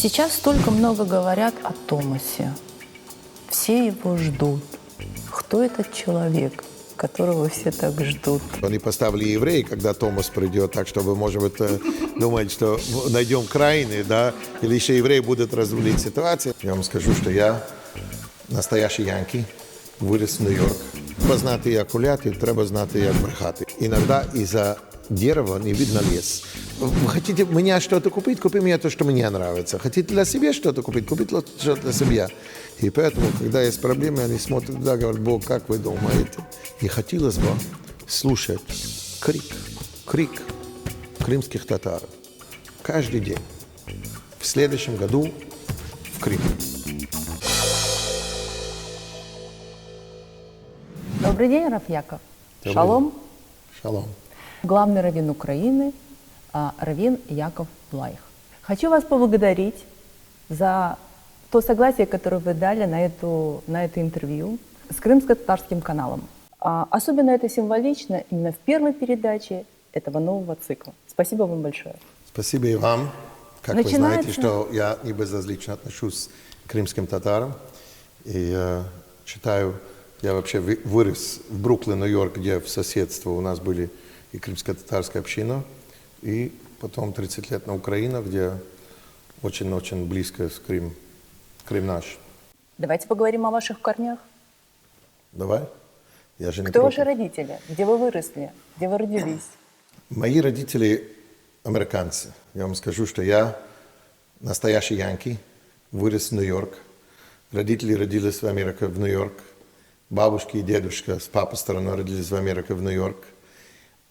Сейчас столько много говорят о Томасе. Все его ждут. Кто этот человек, которого все так ждут? Они поставили евреи, когда Томас придет, так что вы, может быть, думаете, что найдем крайне, да, или еще евреи будут разрулить ситуацию. Я вам скажу, что я настоящий янки, вырос в Нью-Йорк. Треба знати, як гуляти, треба знати, як брехати. Иногда из-за дерева не видно лес. Вы хотите меня что-то купить, купи мне то, что мне нравится. Хотите для себя что-то купить, купите что-то для себя. И поэтому, когда есть проблемы, они смотрят туда, говорят: Бог, как вы думаете? И хотелось бы слушать крик крымских татар каждый день. В следующем году в Крым. Добрый день, Рав Яков. Добрый Шалом. Шалом. Главный раввин Украины, раввин Яков Блайх. Хочу вас поблагодарить за то согласие, которое вы дали на это интервью с крымско-татарским каналом. Особенно это символично именно в первой передаче этого нового цикла. Спасибо вам большое. Спасибо и вам. Как вы знаете, что я не безразлично отношусь к крымским татарам. И читаю, я вообще вырос в Бруклин, Нью-Йорк, где в соседстве у нас были и крымско-татарская община, и потом 30 лет на Украине, где очень-очень близко с Крым наш. Давайте поговорим о ваших корнях. Давай. Я же не Кто против. ваши родители? Где вы выросли? Где вы родились? Мои родители американцы. Я вам скажу, что я настоящий янки, вырос в Нью-Йорк. Родители родились в Америке, в Нью-Йорк. Бабушка и дедушка с папой стороны родились в Америке, в Нью-Йорк.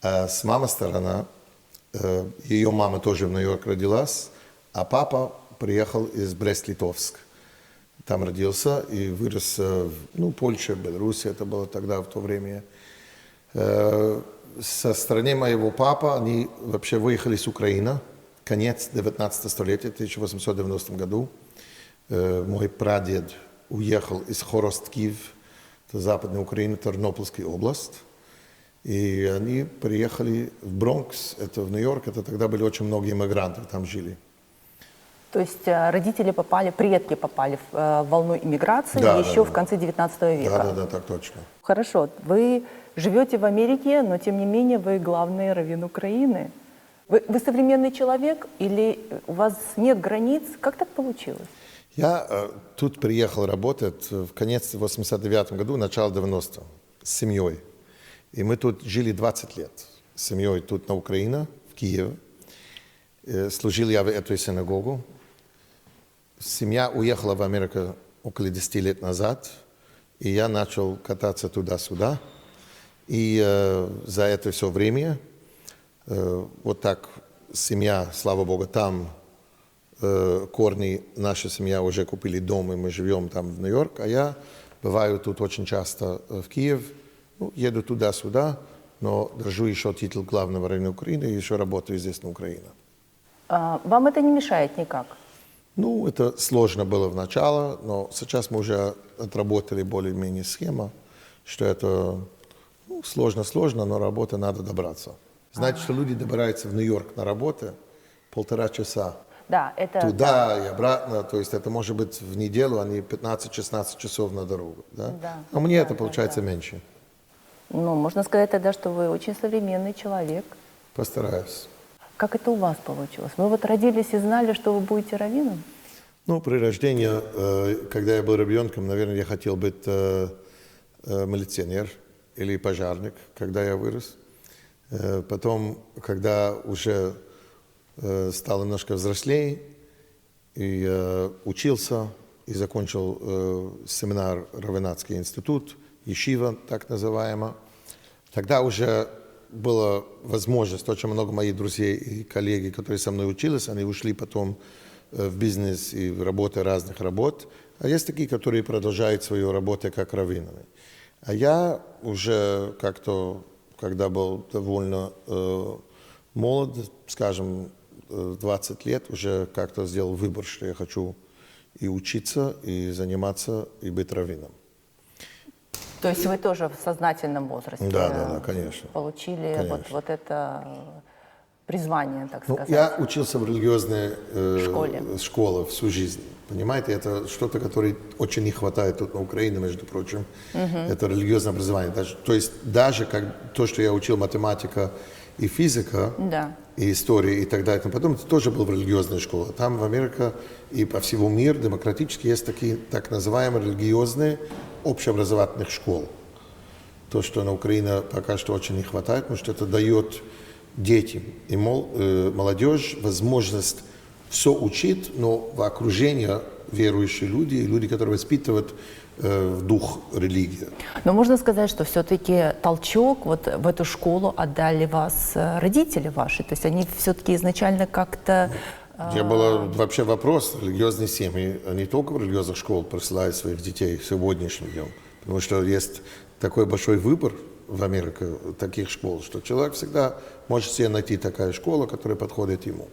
А с мамой стороны, ее мама тоже в Нью-Йорк родилась, а папа приехал из Брест-Литовск. Там родился и вырос в Польше, Беларуси, это было тогда, в то время. Со стороны моего папы они вообще выехали с Украины, конец 19 столетия, в 1890 году. Мой прадед уехал из Хоросткив, это Западная Украина, Тернопольская область. И они приехали в Бронкс, это в Нью-Йорк, это тогда были очень многие иммигранты, там жили. То есть родители предки попали в волну иммиграции еще в конце 19 века? Да, так точно. Хорошо. Вы живете в Америке, но тем не менее вы главный раввин Украины. Вы современный человек или у вас нет границ? Как так получилось? Я тут приехал работать в конец 89 году, начало 90 с семьей. И мы тут жили 20 лет с семьей тут на Украине, в Киеве. Служил я в этой синагогу. Семья уехала в Америку около 10 лет назад, и я начал кататься туда-сюда. И за это все время, вот так семья, слава Богу, там корни, наша семья уже купили дом, и мы живем там в Нью-Йорк, а я бываю тут очень часто в Киев, еду туда-сюда, но держу еще титул главного раввина Украины и еще работаю здесь на Украине. Вам это не мешает никак? Это сложно было в начале, но сейчас мы уже отработали более-менее схему, что это сложно, но работа надо добраться. Знаете, что люди добираются в Нью-Йорк на работу 1,5 часа. Да, это... Туда и обратно, то есть это может быть в неделю, они 15-16 часов на дорогу. Да? А мне это получается меньше. Можно сказать тогда, что вы очень современный человек. Постараюсь. Как это у вас получилось? Вы родились и знали, что вы будете раввином? При рождении, когда я был ребенком, наверное, я хотел быть милиционер или пожарник, когда я вырос. Потом, когда уже стал немножко взрослее, и учился, и закончил семинар Равенатский институт, Ешива, так называемая, тогда уже была возможность, очень много моих друзей и коллеги, которые со мной учились, они ушли потом в бизнес и в работы разных работ, а есть такие, которые продолжают свою работу как раввинами. А я уже как-то, когда был довольно молод, скажем, 20 лет, уже как-то сделал выбор, что я хочу и учиться, и заниматься, и быть раввином. То есть вы тоже в сознательном возрасте Да, конечно. получили Конечно. вот это призвание, так Ну, сказать. я учился в религиозной Школе. всю жизнь. Понимаете, это что-то, которое очень не хватает тут на Украине, между прочим. Это религиозное образование. То есть даже то, что я учил математика и физика, Да. и история и так далее, потом это тоже был в религиозной школе. Там в Америке и по всему миру демократически есть такие так называемые религиозные общеобразовательных школ. То, что на Украине пока что очень не хватает, потому что это дает детям и молодежь возможность все учить, но в окружении верующие люди, и люди, которые воспитывают в дух религии. Но можно сказать, что все-таки толчок вот в эту школу отдали вас родители ваши, то есть они все-таки изначально как-то... Я был вообще вопрос, религиозные семьи, они только в религиозных школах присылают своих детей сегодняшним днем, потому что есть такой большой выбор в Америке таких школ, что человек всегда может себе найти такая школа, которая подходит ему.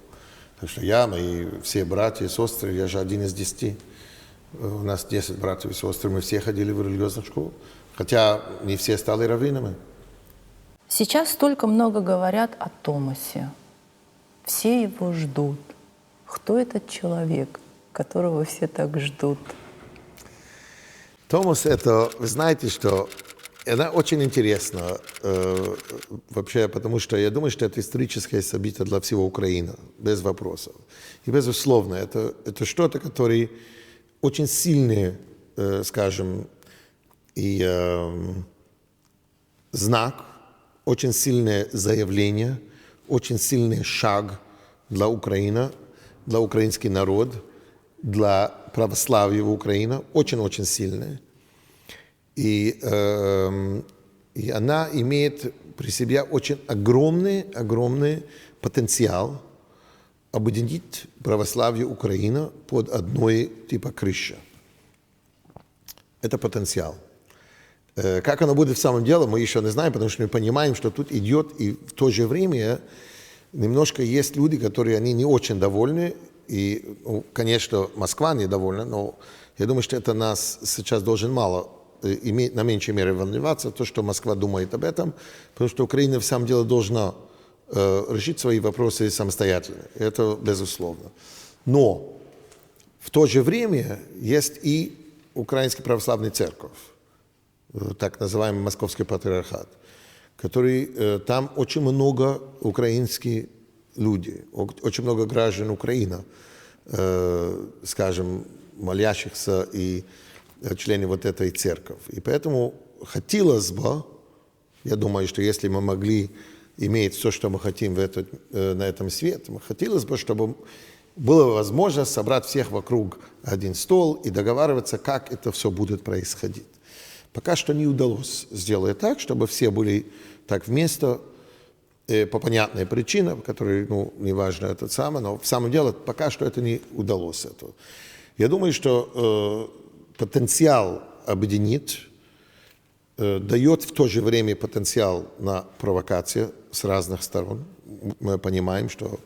Так что я, мои все братья и сестры, я же один из 10. У нас 10 братьев и сестр, мы все ходили в религиозную школу, хотя не все стали раввинами. Сейчас столько много говорят о Томасе. Все его ждут. Кто этот человек, которого все так ждут? Томас, это, вы знаете, что она очень интересна вообще, потому что я думаю, что это историческое событие для всего Украины, без вопросов. И безусловно, это что-то, которое очень сильный, скажем, и знак, очень сильное заявление, очень сильный шаг для Украины, для украинский народ, для православия в Украине, очень-очень сильное. И она имеет при себе очень огромный потенциал объединить православие Украины под одной типа крыши. Это потенциал. Как оно будет в самом деле, мы еще не знаем, потому что мы понимаем, что тут идет, и в то же время немножко есть люди, которые они не очень довольны, и, ну, конечно, Москва недовольна, но я думаю, что это нас сейчас должен мало иметь, на меньшей мере волноваться, то, что Москва думает об этом, потому что Украина в самом деле должна решить свои вопросы самостоятельно. Это безусловно. Но в то же время есть и Украинская православная церковь, так называемый Московский патриархат, который там очень много украинских людей, очень много граждан Украины, скажем, молящихся и членов вот этой церкви. И поэтому хотелось бы, я думаю, что если мы могли иметь все, что мы хотим на этом свете, хотелось бы, чтобы была возможность собрать всех вокруг один стол и договариваться, как это все будет происходить. Пока что не удалось сделать так, чтобы все были так вместе, по понятной причине, которые, ну, неважно это самое, но в самом деле пока что это не удалось. Я думаю, что потенциал объединить дает в то же время потенциал на провокации с разных сторон. Мы понимаем, что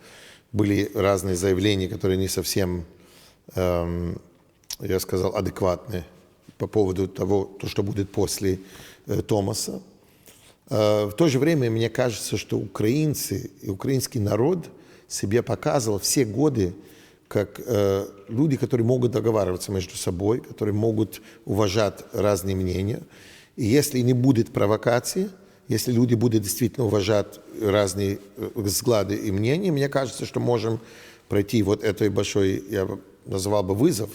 были разные заявления, которые не совсем, я сказал, адекватны по поводу того, что будет после Томаса. В то же время мне кажется, что украинцы и украинский народ себе показывал все годы как люди, которые могут договариваться между собой, которые могут уважать разные мнения. И если не будет провокации, если люди будут действительно уважать разные взгляды и мнения, мне кажется, что можем пройти вот этой большой, я бы назвал бы, вызов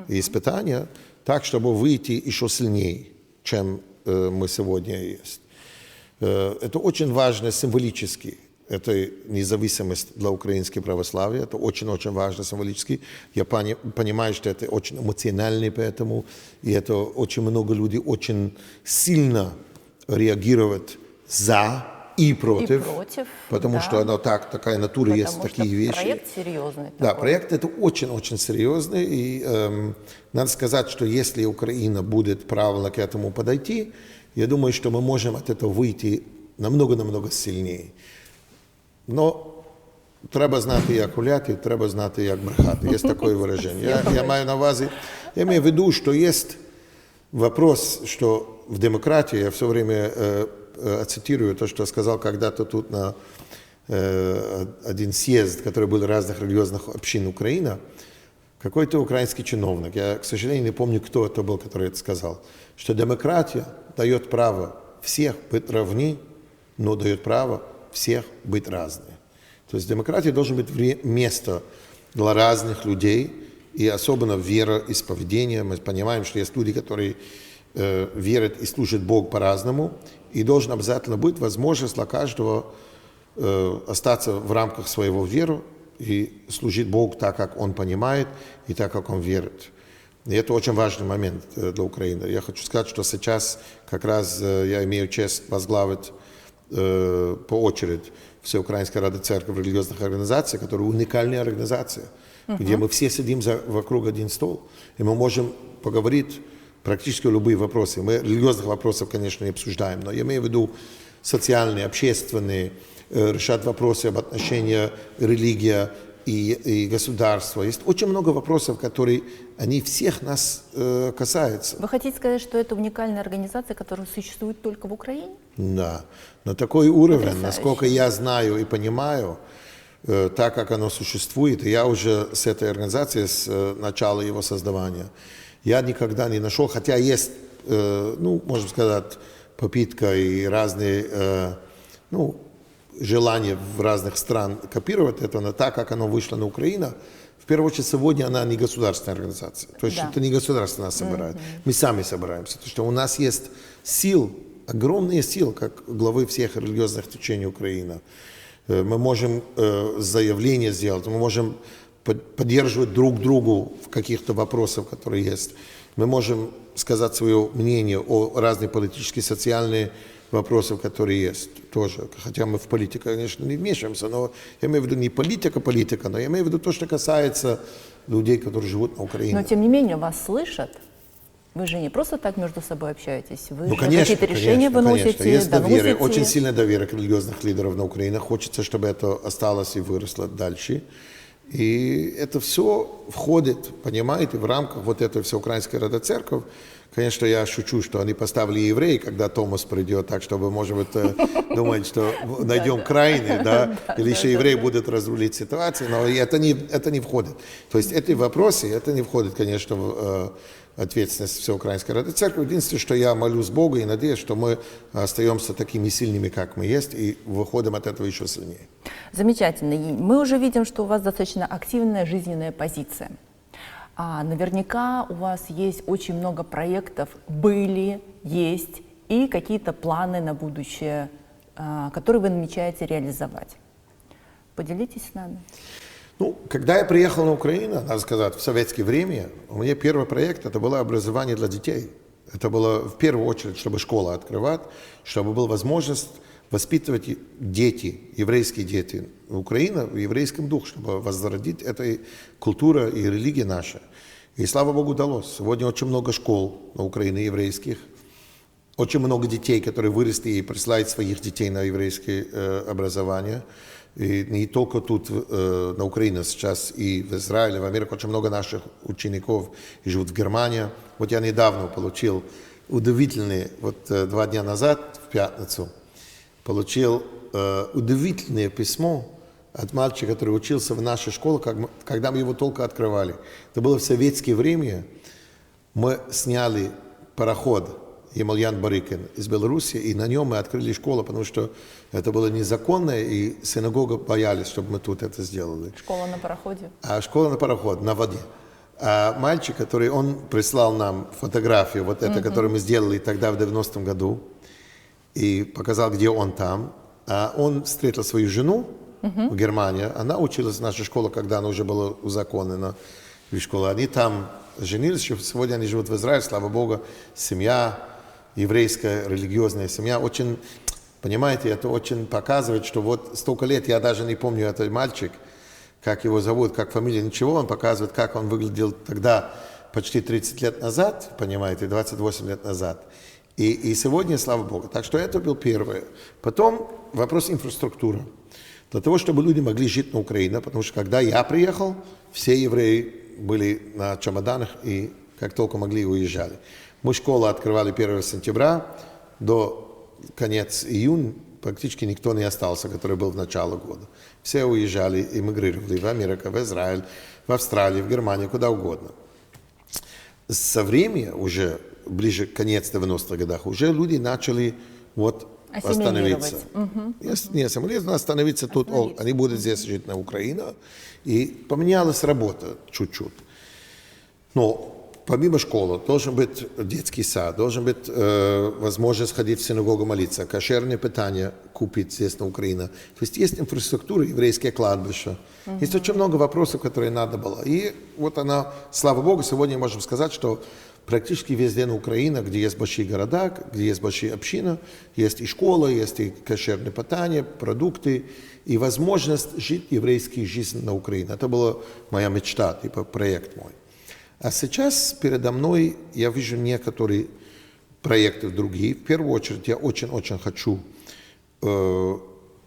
и испытание, так, чтобы выйти еще сильнее, чем мы сегодня есть. Это очень важно символически. Это независимость для украинского православия. Это очень-очень важно символически. Я понимаю, что это очень эмоционально, поэтому и это очень много людей очень сильно реагируют за и против. Потому да. что оно такая натура, потому есть такие вещи. Проект серьезный. Да, такой. проект это очень-очень серьезный. И надо сказать, что если Украина будет правильно к этому подойти, я думаю, что мы можем от этого выйти намного-намного сильнее. Но треба знати, як гуляти, треба знати, як брехати. Есть такое выражение. Я маю на увазі, я имею в виду, что есть вопрос, что в демократии, я все время цитирую то, что сказал когда-то тут на один съезд, который был разных религиозных общин Украины, какой-то украинский чиновник, я, к сожалению, не помню, кто это был, который это сказал, что демократия дает право всех быть равны, но дает право всех быть разными. То есть демократия должен быть место для разных людей, и особенно вероисповедения. Мы понимаем, что есть люди, которые верят и служат Богу по-разному, и должна обязательно быть возможность для каждого остаться в рамках своего веры и служить Богу так, как он понимает, и так, как он верит. И это очень важный момент для Украины. Я хочу сказать, что сейчас как раз я имею честь возглавить по очереди Всеукраинская Рада Церкви религиозных организаций, которая уникальная организация, где мы все сидим вокруг один стол, и мы можем поговорить практически любые вопросы. Мы религиозных вопросов, конечно, не обсуждаем, но я имею в виду социальные, общественные, решать вопросы об отношении религия и государства. Есть очень много вопросов, которые они всех нас касаются. Вы хотите сказать, что это уникальная организация, которая существует только в Украине? Да, но такой уровень, Потрясающе. насколько я знаю и понимаю, так как оно существует, и я уже с этой организацией, с начала его создавания, я никогда не нашел, хотя есть, ну, можно сказать, попытка и разные, ну, желания в разных странах копировать это, но так как оно вышло на Украину, в первую очередь сегодня она не государственная организация. То есть Да. это не государство нас собирает, мы сами собираемся. Потому что у нас есть сил, огромные силы, как главы всех религиозных течений Украины. Мы можем заявления сделать, мы можем поддерживать друг другу в каких-то вопросах, которые есть. Мы можем сказать свое мнение о разных политических, социальных вопросах, которые есть тоже. Хотя мы в политику, конечно, не вмешиваемся, но я имею в виду не политика, но я имею в виду то, что касается людей, которые живут на Украине. Но тем не менее вас слышат. Вы же не просто так между собой общаетесь, вы Ну, же конечно, какие-то решения конечно. выносите, Есть доверие, доносите. очень сильное доверие к религиозных лидеров на Украине. Хочется, чтобы это осталось и выросло дальше. И это все входит, понимаете, в рамках вот этой Всеукраинской Рады Церкви. Конечно, я шучу, что они поставили евреи, когда Томас придет, так что вы, может быть, думаете, что найдем крайне, да, или еще евреи будут разрулить ситуацию, но это не входит. То есть эти вопросы, это не входит, конечно, в ответственность Всеукраинской Рады Церкви. Единственное, что я молюсь Богу и надеюсь, что мы остаемся такими сильными, как мы есть, и выходим от этого еще сильнее. Замечательно. И мы уже видим, что у вас достаточно активная жизненная позиция. Наверняка у вас есть очень много проектов, были, есть, и какие-то планы на будущее, которые вы намечаете реализовать. Поделитесь с нами. Ну, когда я приехал на Украину, надо сказать, в советское время, у меня первый проект, это было образование для детей. Это было в первую очередь, чтобы школу открывать, чтобы была возможность воспитывать дети, еврейские дети Украины в еврейском духе, чтобы возродить эту культуру и религию нашу. И слава Богу, удалось. Сегодня очень много школ на Украине еврейских, очень много детей, которые выросли и присылают своих детей на еврейское образование. И не только тут на Украине сейчас, и в Израиле, в Америке очень много наших учеников и живут в Германии. Вот я недавно получил удивительный, вот 2 дня назад, в пятницу, получил удивительное письмо от мальчика, который учился в нашей школе, когда мы его только открывали. Это было в советское время. Мы сняли пароход Емельян Барыкин из Беларуси, и на нем мы открыли школу, потому что это было незаконно, и синагога боялись, чтобы мы тут это сделали. Школа на пароходе? А школа на пароход, на воде. А мальчик, который, он прислал нам фотографию, вот это, которую мы сделали тогда в 90-м году, и показал, где он там. А он встретил свою жену в Германии. Она училась в нашей школе, когда она уже была узаконена в школе. Они там женились, сегодня они живут в Израиле, слава Богу, семья, еврейская, религиозная семья. Очень, понимаете, это очень показывает, что вот столько лет, я даже не помню этот мальчик, как его зовут, как фамилия, ничего, он показывает, как он выглядел тогда, почти 30 лет назад, понимаете, 28 лет назад. И сегодня, слава Богу. Так что это был первое. Потом вопрос инфраструктуры. Для того, чтобы люди могли жить на Украине, потому что когда я приехал, все евреи были на чемоданах и как только могли уезжали. Мы школу открывали 1 сентября, до конец июня практически никто не остался, который был в начале года. Все уезжали, эмигрировали в Америку, в Израиль, в Австралию, в Германию, куда угодно. Со временем, уже ближе к конец 90-х годах, уже люди начали вот остановиться. Не ассимилировать, но остановиться тут. Они будут здесь жить на Украине. И поменялась работа чуть-чуть. Но помимо школы должен быть детский сад, должен быть возможность ходить в синагогу молиться, кошерное питание купить здесь на Украине. То есть инфраструктура, еврейское кладбище. Есть очень много вопросов, которые надо было. И вот она, слава Богу, сегодня можем сказать, что практически везде на Украине, где есть большие города, где есть большие общины, есть и школа, есть и кошерное питание, продукты, и возможность жить еврейской жизнью на Украине. Это была моя мечта, типа проект мой. А сейчас передо мной я вижу некоторые проекты другие. В первую очередь я очень-очень хочу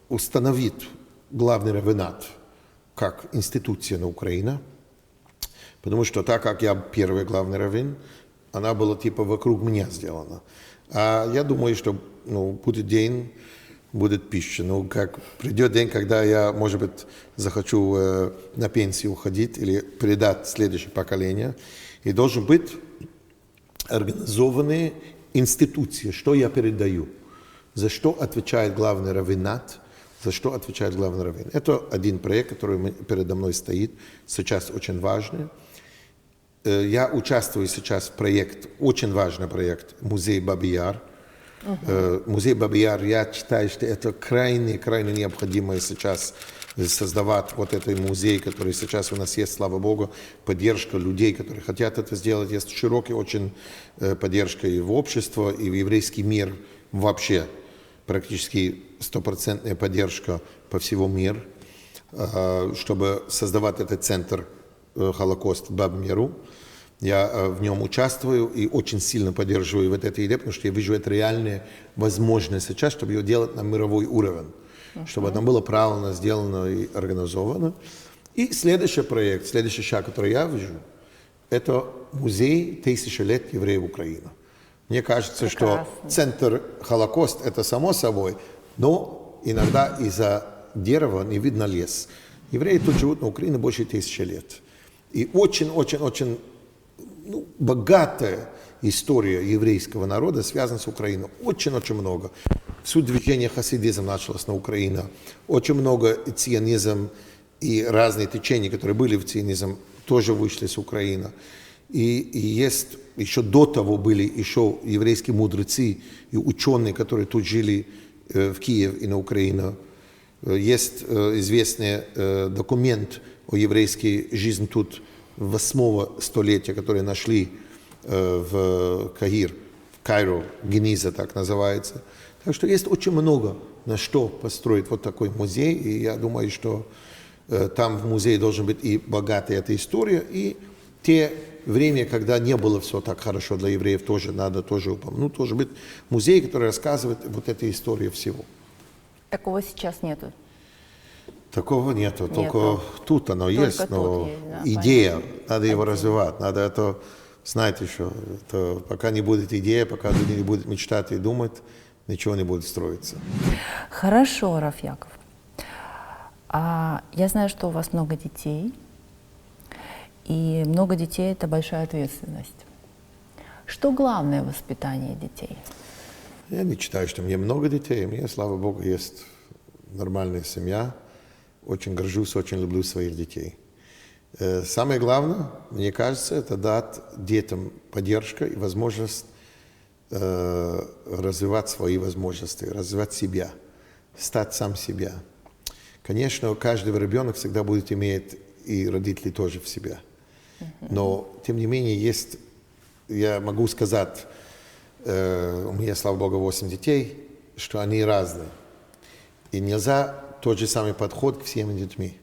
установить главный раввинат как институция на Украине, потому что так как я первый главный раввин, она была типа вокруг меня сделана. А я думаю, что будет день, будет пища. Как придет день, когда я, может быть, захочу на пенсию уходить или передать следующее поколение. И должен быть организованные институции, что я передаю, за что отвечает главный раввинат, за что отвечает главный раввин. Это один проект, который передо мной стоит, сейчас очень важный. Я участвую сейчас в проекте, очень важный проект, музей Баби-Яр. Музей Баби-Яр, я считаю, что это крайне необходимо сейчас создавать вот этот музей, который сейчас у нас есть, слава Богу, поддержка людей, которые хотят это сделать. Есть широкая очень поддержка и в общество, и в еврейский мир вообще. Практически 100% поддержка по всему миру, чтобы создавать этот центр Холокост в Баб-Миру. Я в нем участвую и очень сильно поддерживаю вот эту идею, потому что я вижу это реальная возможность сейчас, чтобы ее делать на мировой уровень, чтобы это было правильно сделано и организовано. И следующий проект, следующий шаг, который я вижу, это музей 1000 лет евреев Украины. Мне кажется, что центр Холокост – это само собой, но иногда из-за дерева не видно лес. Евреи тут живут на Украине больше 1000 лет. И очень богатая история еврейского народа связана с Украиной. Очень много. Все движение хасидизм началось на Украине. Очень много ционизм и разные течения, которые были в ционизм, тоже вышли с Украины. И есть, еще до того были еще еврейские мудрецы и ученые, которые тут жили в Киеве и на Украине. Есть известный документ о еврейской жизни тут 8 столетия, который нашли в Кайро, Гениза так называется. Так что есть очень много на что построить вот такой музей, и я думаю, что там в музее должен быть и богатая эта история, и те время, когда не было все так хорошо для евреев, тоже надо упомянуть, тоже быть музей, который рассказывает вот эту историю всего. Такого сейчас нету. Такого нету, только тут оно только есть, но есть, да, идея, понятно. Надо его развивать, надо это, знаете еще, это, пока не будет идея, пока люди не будут мечтать и думать, ничего не будет строиться. Хорошо, Рав Яков. Я знаю, что у вас много детей, и много детей – это большая ответственность. Что главное в воспитании детей? Я не считаю, что мне много детей, у меня, слава Богу, есть нормальная семья. Очень горжусь, очень люблю своих детей. Самое главное, мне кажется, это дать детям поддержку и возможность развивать свои возможности, развивать себя, стать сам себя. Конечно, каждый ребенок всегда будет иметь и родители тоже в себя. Но, тем не менее, есть, я могу сказать, у меня, слава Богу, 8 детей, что они разные. И нельзя тот же самый подход к всем детьми.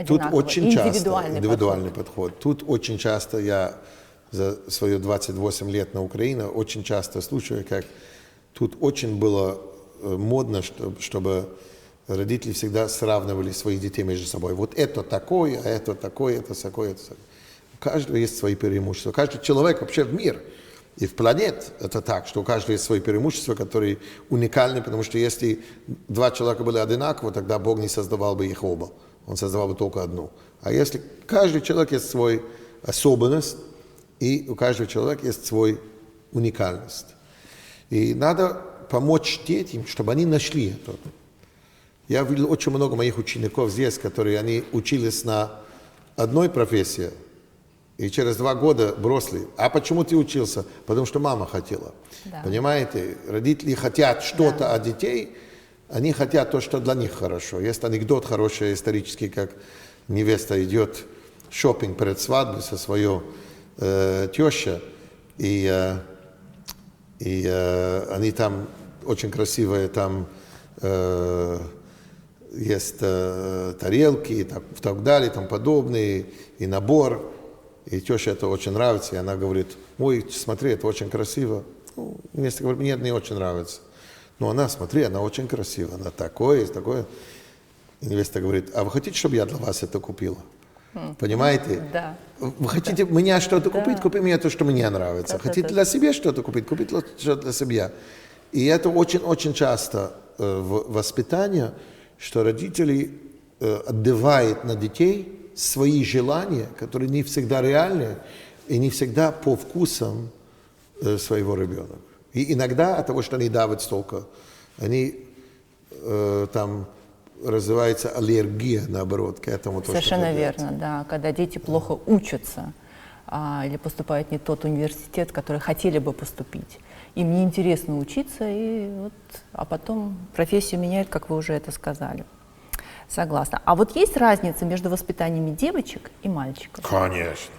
Тут очень часто индивидуальный подход. Тут очень часто я за свои 28 лет на Украине очень часто слушаю, как тут очень было модно, чтобы родители всегда сравнивали своих детей между собой. Вот это такое, а это такое, это такое, это такое. У каждого есть свои преимущества. Каждый человек вообще в мире И в планет это так, что у каждого есть свои преимущества, которые уникальны, потому что если два человека были одинаковы, тогда Бог не создавал бы их оба, Он создавал бы только одну. А если каждый человек есть свой особенность, и у каждого человека есть свой уникальность. И надо помочь детям, чтобы они нашли это. Я видел очень много моих учеников здесь, которые они учились на одной профессии, и через 2 года бросили. А почему ты учился? Потому что мама хотела. Да. Понимаете, родители хотят что-то от детей, они хотят то, что для них хорошо. Есть анекдот хороший исторический, как невеста идет шопинг перед свадьбой со своей тещей, и они там очень красивые, там есть тарелки и так далее, и тому подобное, и набор. И теща это очень нравится, и она говорит: ой, смотри, это очень красиво. Ну, невеста говорит: нет, мне очень нравится. Но она, смотри, она очень красивая, она такое, такое. И невеста говорит: а вы хотите, чтобы я для вас это купила? Понимаете? Да. Вы хотите меня что-то купить, купи мне то, что мне нравится. Да, Хотите да. для себя что-то купить, купите что-то для себя. И это очень-очень часто в воспитании, что родители отдавают на детей свои желания, которые не всегда реальны и не всегда по вкусам своего ребенка. И иногда от того, что они давят столько, они там развивается аллергия, наоборот, к этому. Совершенно верно, да. Когда дети плохо учатся или поступают не в тот университет, в который хотели бы поступить. Им неинтересно учиться, а потом профессию меняют, как вы уже это сказали. Согласна. А вот есть разница между воспитаниями девочек и мальчиков? Конечно.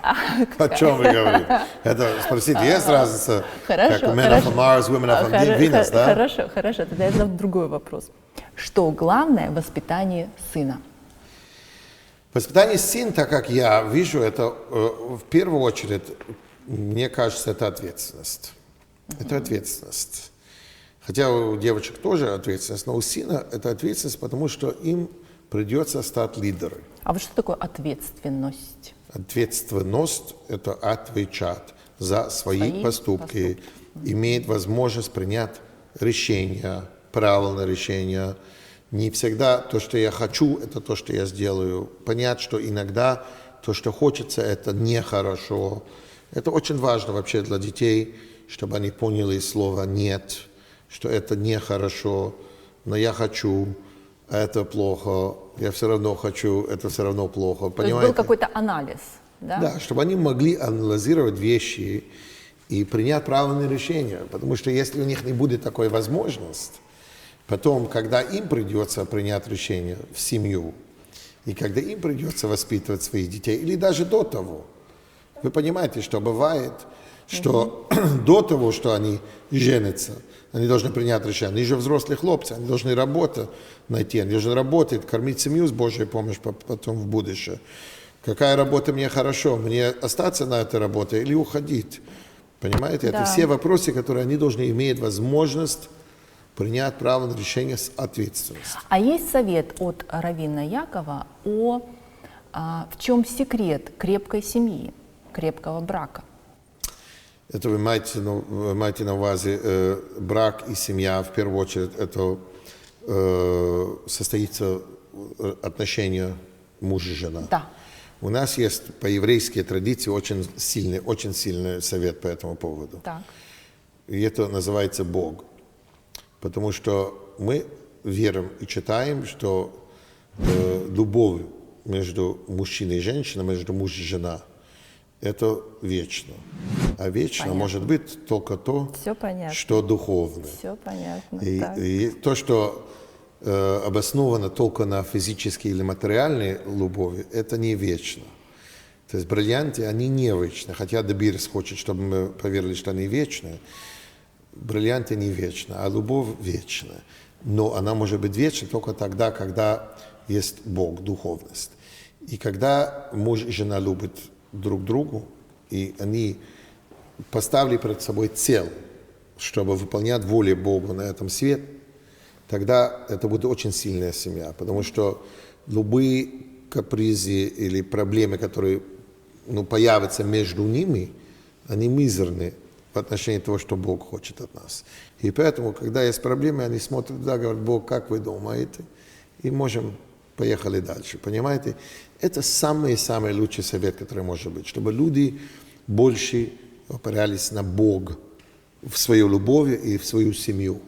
О чем вы говорите? Это, спросите, есть разница, Хорошо, как men are from Mars, women are from Venus, да? Хорошо. Тогда я задам другой вопрос. Что главное в воспитании сына? Воспитание сына, так как я вижу, это в первую очередь, мне кажется, это ответственность. Это ответственность. Хотя у девочек тоже ответственность, но у сына это ответственность, потому что им придется стать лидером. А вот что такое ответственность? Ответственность – это отвечать за свои поступки, иметь возможность принять решение, правильное решение. Не всегда то, что я хочу, это то, что я сделаю. Понять, что иногда то, что хочется, это нехорошо. Это очень важно вообще для детей, чтобы они поняли слово «нет», что это нехорошо, но я хочу, а это плохо, я все равно хочу, это все равно плохо. То есть был какой-то анализ, да? Да, чтобы они могли анализировать вещи и принять правильное решение. Потому что если у них не будет такой возможности, потом, когда им придется принять решение в семью, и когда им придется воспитывать своих детей, или даже до того, вы понимаете, что бывает, что до того, что они женятся, они должны принять решение. Они же взрослые хлопцы, они должны работу найти, они должны работать, кормить семью с Божьей помощью потом в будущее. Какая работа мне хорошо? Мне остаться на этой работе или уходить? Понимаете? Да. Это все вопросы, которые они должны иметь возможность принять правильное решение с ответственностью. А есть совет от раввина Якова в чем секрет крепкой семьи, крепкого брака? Это вы маете на увазе брак и семья, в первую очередь, это состоится отношения муж и жена. Да. У нас есть по еврейской традиции очень сильный совет по этому поводу. Так. И это называется Бог. Потому что мы верим и читаем, что любовь между мужчиной и женщиной, между муж и жена, это вечно. А вечно Понятно. может быть только то, Все понятно. что духовное. Все понятно. И то, что обосновано только на физической или материальной любови, это не вечно. То есть бриллианты, они не вечны. Хотя Дебирс хочет, чтобы мы поверили, что они вечны. Бриллианты не вечны, а любовь вечна. Но она может быть вечна только тогда, когда есть Бог, духовность. И когда муж и жена любят друг другу, и они поставили перед собой цель, чтобы выполнять волю Бога на этом свете, тогда это будет очень сильная семья. Потому что любые капризы или проблемы, которые появятся между ними, они мизерны в отношении того, что Бог хочет от нас. И поэтому, когда есть проблемы, они смотрят туда, говорят: Бог, как вы думаете? И можем, поехали дальше. Понимаете? Это самый-самый лучший совет, который может быть, чтобы люди больше опирались на Бога в свою любовь и в свою семью.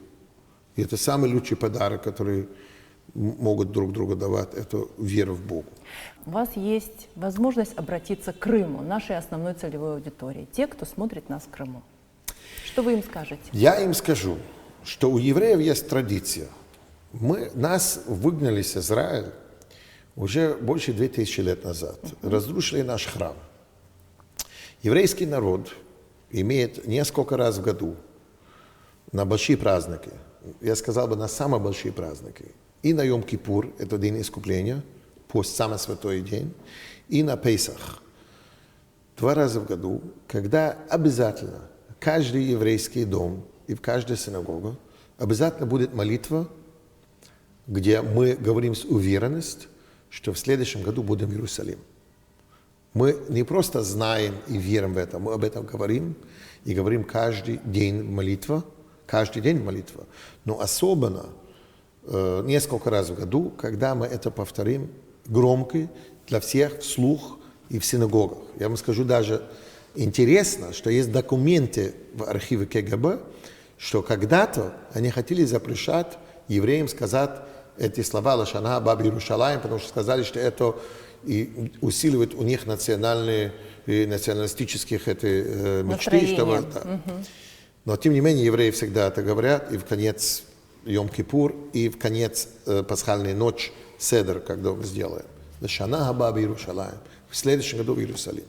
И это самый лучший подарок, который могут друг другу давать, это вера в Бога. У вас есть возможность обратиться к Крыму, нашей основной целевой аудитории, те, кто смотрит нас в Крыму. Что вы им скажете? Я им скажу, что у евреев есть традиция. Нас выгнали с Израиля уже больше 2000 лет назад. Разрушили наш храм. Еврейский народ имеет несколько раз в году на большие праздники, я сказал бы, на самые большие праздники, и на Йом-Кипур, это день искупления, пост, самый святой день, и на Песах, 2 раза в году, когда обязательно каждый еврейский дом и в каждой синагоге обязательно будет молитва, где мы говорим с уверенностью, что в следующем году будем в Иерусалим. Мы не просто знаем и верим в это, мы об этом говорим, и говорим каждый день молитва, но особенно несколько раз в году, когда мы это повторим громко для всех вслух и в синагогах. Я вам скажу даже интересно, что есть документы в архиве КГБ, что когда-то они хотели запрещать евреям сказать эти слова «Лашана Баба Иерушалаим», потому что сказали, что это и усиливает у них национальные и националистических мечты. Чтобы, да. Но тем не менее евреи всегда это говорят, и в конец Йом-Кипур, и в конец пасхальной ночи Седер, когда мы сделаем. «Лашана Баба Иерушалаим», в следующем году в Иерусалим.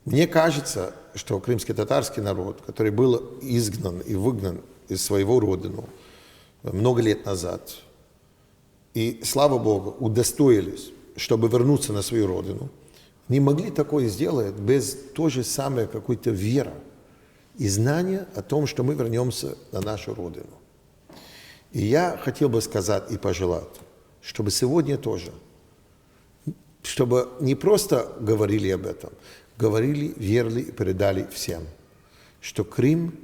Мне кажется, что крымский татарский народ, который был изгнан и выгнан из своего родины много лет назад, и, слава Богу, удостоились, чтобы вернуться на свою родину, не могли такое сделать без той же самой какой-то веры и знания о том, что мы вернемся на нашу родину. И я хотел бы сказать и пожелать, чтобы сегодня тоже, чтобы не просто говорили об этом, говорили, верили и передали всем, что Крым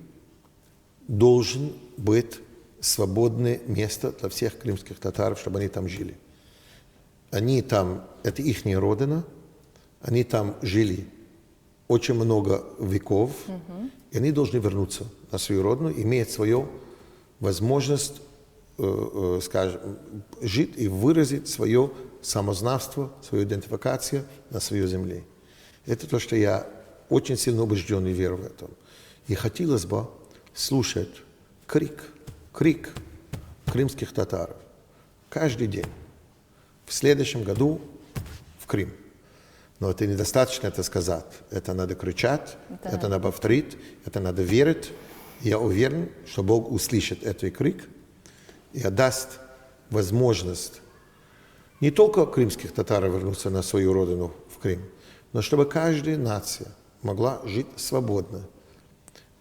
должен быть свободное место для всех крымских татар, чтобы они там жили. Они там, это их родина, они там жили очень много веков, и они должны вернуться на свою родину, иметь свою возможность, скажем, жить и выразить свое самознавство, свою идентификацию на своей земле. Это то, что я очень сильно убежден и верю в этом. И хотелось бы слушать крик крымских татар каждый день. В следующем году в Крым. Но это недостаточно это сказать. Это надо кричать, это надо повторить, это надо верить. Я уверен, что Бог услышит этот крик и отдаст возможность не только крымских татар вернуться на свою родину в Крым, но чтобы каждая нация могла жить свободно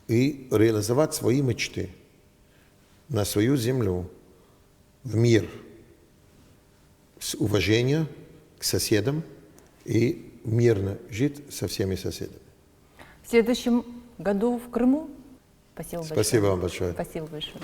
и реализовать свои мечты на свою землю, в мир, с уважением к соседям и мирно жить со всеми соседями. В следующем году в Крыму? Спасибо большое. Спасибо вам большое. Спасибо большое.